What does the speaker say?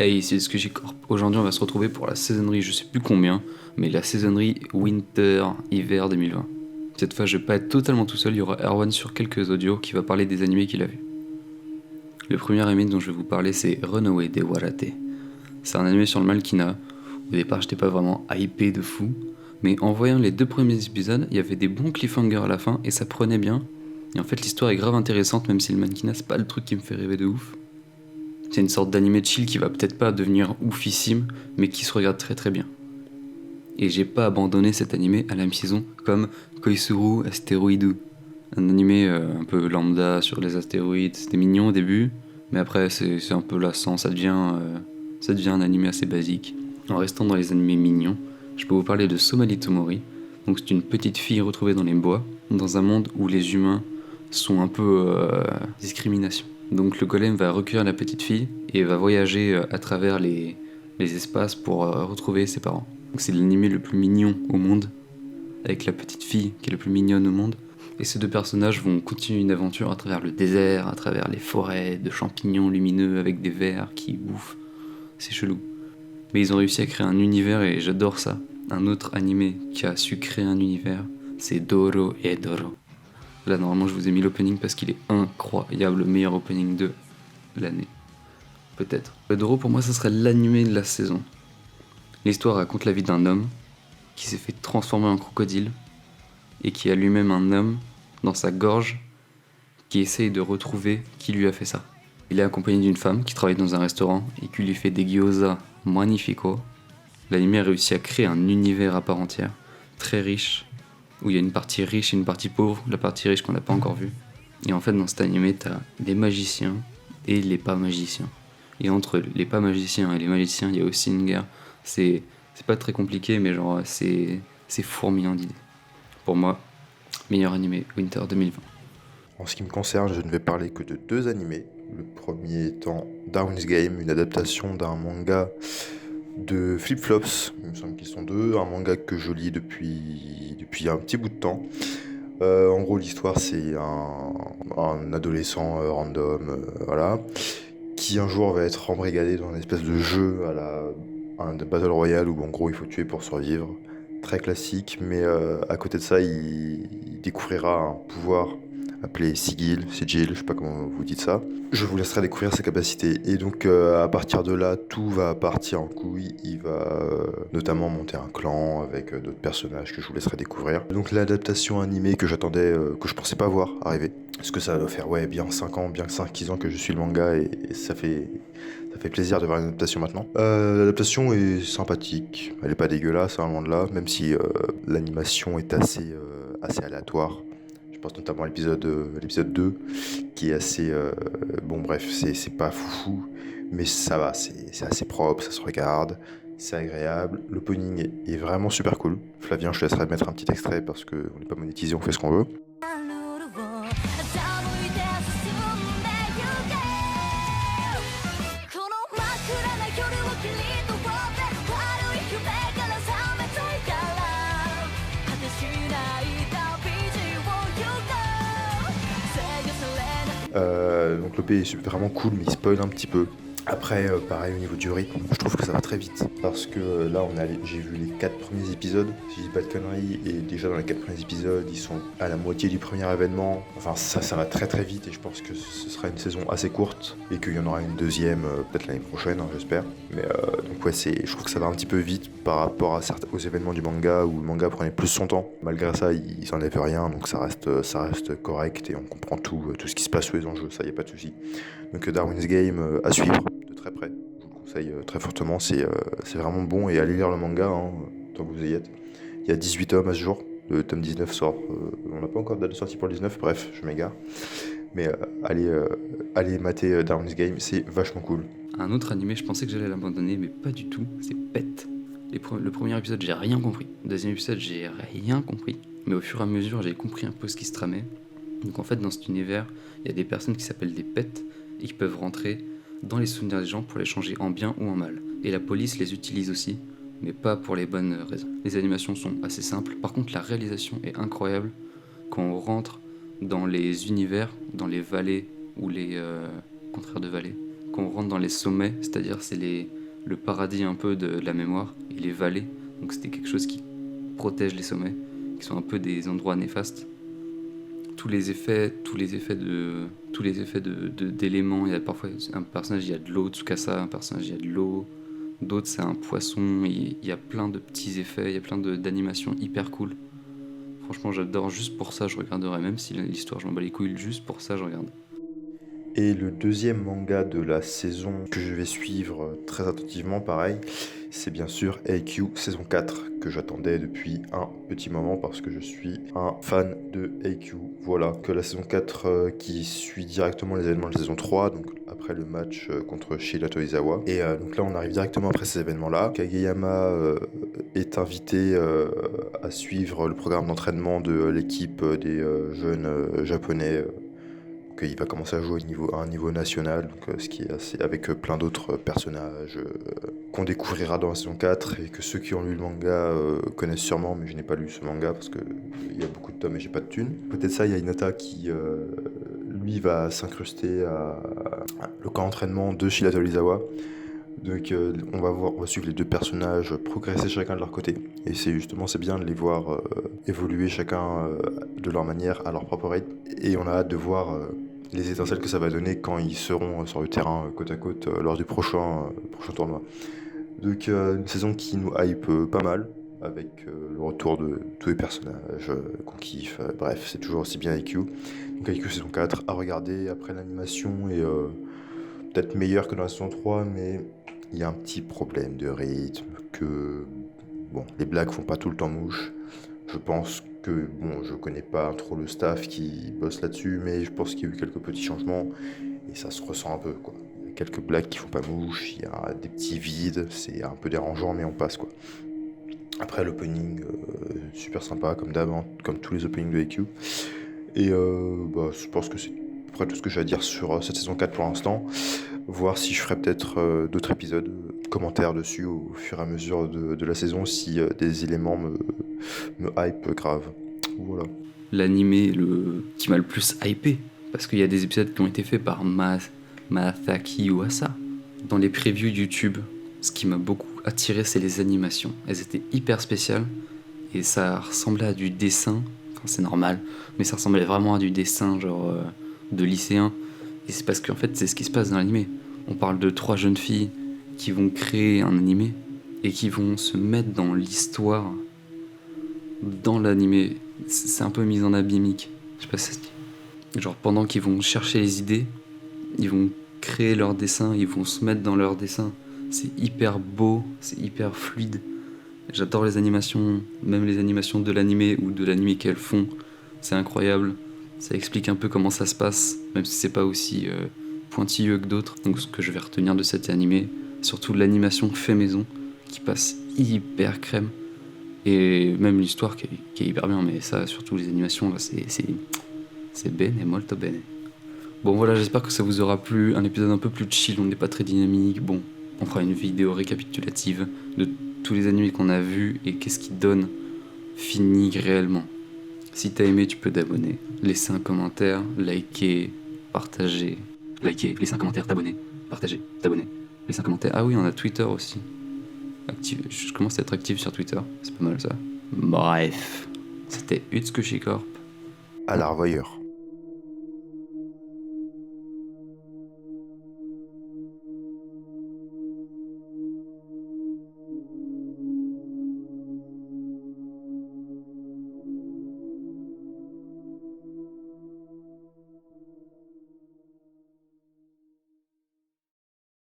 Hey, c'est ce que j'ai corp. Aujourd'hui, on va se retrouver pour la saisonnerie, je sais plus combien, mais la saisonnerie Winter-Hiver 2020. Cette fois, je vais pas être totalement tout seul, il y aura Erwan sur quelques audios qui va parler des animés qu'il a vus. Le premier anime dont je vais vous parler, c'est Runaway de Warate. C'est un animé sur le mannequinat. Au départ, j'étais pas vraiment hypé de fou, mais en voyant les 2 premiers épisodes, il y avait des bons cliffhangers à la fin et ça prenait bien. Et en fait, l'histoire est grave intéressante, même si le mannequinat, c'est pas le truc qui me fait rêver de ouf. C'est une sorte d'animé chill qui va peut-être pas devenir oufissime, mais qui se regarde très très bien. Et j'ai pas abandonné cet animé à la mi-saison comme Koisuru Asteroidu. Un animé un peu lambda sur les astéroïdes, c'était mignon au début, mais après c'est un peu lassant, ça devient un animé assez basique. En restant dans les animés mignons, je peux vous parler de Somali Tomori. Donc c'est une petite fille retrouvée dans les bois, dans un monde où les humains sont un peu discrimination. Donc le golem va recueillir la petite fille et va voyager à travers les espaces pour retrouver ses parents. Donc c'est l'animé le plus mignon au monde, avec la petite fille qui est la plus mignonne au monde. Et ces 2 personnages vont continuer une aventure à travers le désert, à travers les forêts de champignons lumineux avec des vers qui bouffent. C'est chelou. Mais ils ont réussi à créer un univers et j'adore ça. Un autre animé qui a su créer un univers, c'est Doro et Doro. Là, normalement, je vous ai mis l'opening parce qu'il est incroyable, le meilleur opening de l'année. Peut-être. Doro, pour moi, ça serait l'animé de la saison. L'histoire raconte la vie d'un homme qui s'est fait transformer en crocodile et qui a lui-même un homme dans sa gorge qui essaye de retrouver qui lui a fait ça. Il est accompagné d'une femme qui travaille dans un restaurant et qui lui fait des gyoza magnifico. L'anime a réussi à créer un univers à part entière, très riche, où il y a une partie riche et une partie pauvre, la partie riche qu'on n'a pas encore vue. Et en fait, dans cet animé, t'as les magiciens et les pas magiciens. Et entre les pas magiciens et les magiciens, il y a aussi une guerre. C'est pas très compliqué, mais genre, c'est fourmillant d'idées. Pour moi, meilleur animé Winter 2020. En ce qui me concerne, je ne vais parler que de 2 animés. Le premier étant Darwin's Game, une adaptation d'un manga de Flip Flops. Il me semble qu'ils sont 2, un manga que je lis depuis un petit bout de temps. En gros, l'histoire, c'est un adolescent random, voilà, qui un jour va être embrigadé dans une espèce de jeu un Battle Royale où en gros il faut tuer pour survivre. Très classique, mais à côté de ça, il découvrira un pouvoir appelé Sigil, je sais pas comment vous dites ça. Je vous laisserai découvrir ses capacités. Et donc à partir de là, tout va partir en couille. Il va notamment monter un clan avec d'autres personnages que je vous laisserai découvrir. Donc l'adaptation animée que j'attendais, que je pensais pas voir arriver. Parce que ça doit faire bien 5 ans, bien 5-6 ans que je suis le manga et ça fait plaisir de voir une adaptation maintenant. L'adaptation est sympathique, elle est pas dégueulasse, loin de là, même si l'animation est assez aléatoire. Je pense notamment à l'épisode 2, qui est assez... bon bref, c'est pas foufou, mais ça va, c'est assez propre, ça se regarde, c'est agréable. L'opening est vraiment super cool. Flavien, je te laisserai mettre un petit extrait parce qu'on n'est pas monétisé, on fait ce qu'on veut. Donc l'OP est vraiment cool, mais il spoil un petit peu. Après, pareil au niveau du rythme, je trouve que ça va très vite. Parce que là, j'ai vu les 4 premiers épisodes, si je dis pas de conneries, et déjà dans les 4 premiers épisodes, ils sont à la moitié du premier événement. Enfin, ça va très très vite, et je pense que ce sera une saison assez courte, et qu'il y en aura une deuxième, peut-être l'année prochaine, hein, j'espère. Mais donc ouais, je trouve que ça va un petit peu vite par rapport aux événements du manga, où le manga prenait plus son temps. Malgré ça, ils s'enlèvent rien, donc ça reste correct, et on comprend tout ce qui se passe sous les enjeux, ça y a pas de souci. Donc Darwin's Game à suivre de très près, je vous le conseille très fortement, c'est vraiment bon, et allez lire le manga hein, tant que vous y êtes. Il y a 18 tomes à ce jour, le tome 19 sort, on n'a pas encore de date de sortie pour le 19, bref, je m'égare. Mais allez mater Darwin's Game, c'est vachement cool. Un autre animé, je pensais que j'allais l'abandonner, mais pas du tout, c'est Pet. Le premier épisode, j'ai rien compris. Le deuxième épisode, j'ai rien compris. Mais au fur et à mesure, j'ai compris un peu ce qui se tramait. Donc en fait, dans cet univers, il y a des personnes qui s'appellent des pets et qui peuvent rentrer dans les souvenirs des gens pour les changer en bien ou en mal. Et la police les utilise aussi, mais pas pour les bonnes raisons. Les animations sont assez simples. Par contre, la réalisation est incroyable. Quand on rentre dans les univers, dans les vallées ou les contraires de vallées, quand on rentre dans les sommets, c'est-à-dire c'est le paradis un peu de la mémoire, et les vallées, donc c'était quelque chose qui protège les sommets, qui sont un peu des endroits néfastes. Tous les effets d'éléments, il y a parfois un personnage, il y a de l'eau, Tsukasa, un personnage, il y a de l'eau, d'autres c'est un poisson, il y a plein de petits effets, il y a plein d'animations hyper cool. Franchement j'adore, juste pour ça je regarderais, même si l'histoire je m'en bats les couilles, juste pour ça je regarde. Et le deuxième manga de la saison que je vais suivre très attentivement, pareil, c'est bien sûr AQ saison 4, que j'attendais depuis un petit moment parce que je suis un fan de AQ. Voilà, que la saison 4 qui suit directement les événements de la saison 3, donc après le match contre Shida Toizawa. Et donc là, on arrive directement après ces événements-là. Kageyama est invité à suivre le programme d'entraînement de l'équipe des jeunes japonais. Il va commencer à jouer à un niveau national, donc, ce qui est assez, avec plein d'autres personnages qu'on découvrira dans la saison 4 et que ceux qui ont lu le manga connaissent sûrement, mais je n'ai pas lu ce manga parce qu'il y a beaucoup de tomes et j'ai pas de thunes. Peut-être ça, il y a Hinata qui lui va s'incruster à le camp d'entraînement de Shida Torizawa. Donc on va suivre les deux personnages progresser chacun de leur côté. Et c'est bien de les voir évoluer chacun de leur manière à leur propre rythme. Et on a hâte de voir les étincelles que ça va donner quand ils seront sur le terrain côte à côte lors du prochain tournoi. Donc une saison qui nous hype pas mal, avec le retour de tous les personnages qu'on kiffe. Bref, c'est toujours aussi bien IQ. Donc IQ saison 4 à regarder après l'animation et peut-être meilleure que dans la saison 3, mais il y a un petit problème de rythme que les blagues font pas tout le temps mouche. Je pense que je connais pas trop le staff qui bosse là-dessus, mais je pense qu'il y a eu quelques petits changements et ça se ressent un peu quoi. Il y a quelques blagues qui font pas mouche, il y a des petits vides, c'est un peu dérangeant mais on passe quoi. Après l'opening super sympa comme d'hab, comme tous les openings de AQ. Et je pense que c'est à peu près tout ce que j'ai à dire sur cette saison 4 pour l'instant. Voir si je ferai peut-être d'autres épisodes, commentaires dessus au fur et à mesure de la saison si des éléments me hype grave. Voilà. L'animé qui m'a le plus hypé, parce qu'il y a des épisodes qui ont été faits par Masaki Uasa. Dans les previews YouTube, ce qui m'a beaucoup attiré, c'est les animations. Elles étaient hyper spéciales et ça ressemblait à du dessin. Enfin, c'est normal, mais ça ressemblait vraiment à du dessin genre de lycéen. Et c'est parce qu'en fait, c'est ce qui se passe dans l'animé. On parle de 3 jeunes filles qui vont créer un animé et qui vont se mettre dans l'histoire dans l'animé. C'est un peu mise en abîmique. Je sais pas si ça se dit. Genre pendant qu'ils vont chercher les idées, ils vont créer leurs dessins, ils vont se mettre dans leurs dessins. C'est hyper beau, c'est hyper fluide. J'adore les animations, même les animations de l'animé ou de l'animé qu'elles font. C'est incroyable. Ça explique un peu comment ça se passe, même si c'est pas aussi pointilleux que d'autres. Donc ce que je vais retenir de cet animé, surtout l'animation fait maison, qui passe hyper crème. Et même l'histoire qui est hyper bien, mais ça, surtout les animations, là, c'est bene, molto bene. Bon voilà, j'espère que ça vous aura plu, un épisode un peu plus chill, on n'est pas très dynamique. Bon, on fera une vidéo récapitulative de tous les animés qu'on a vus et qu'est-ce qu'ils donnent fini réellement. Si t'as aimé, tu peux t'abonner, laisser un commentaire, liker, partager. Liker, laisser un commentaire, t'abonner, partager, t'abonner, laisser un commentaire. Ah oui, on a Twitter aussi. Active. Je commence à être actif sur Twitter, c'est pas mal ça. Bref, c'était Utsukushi Corp. À la revoyure.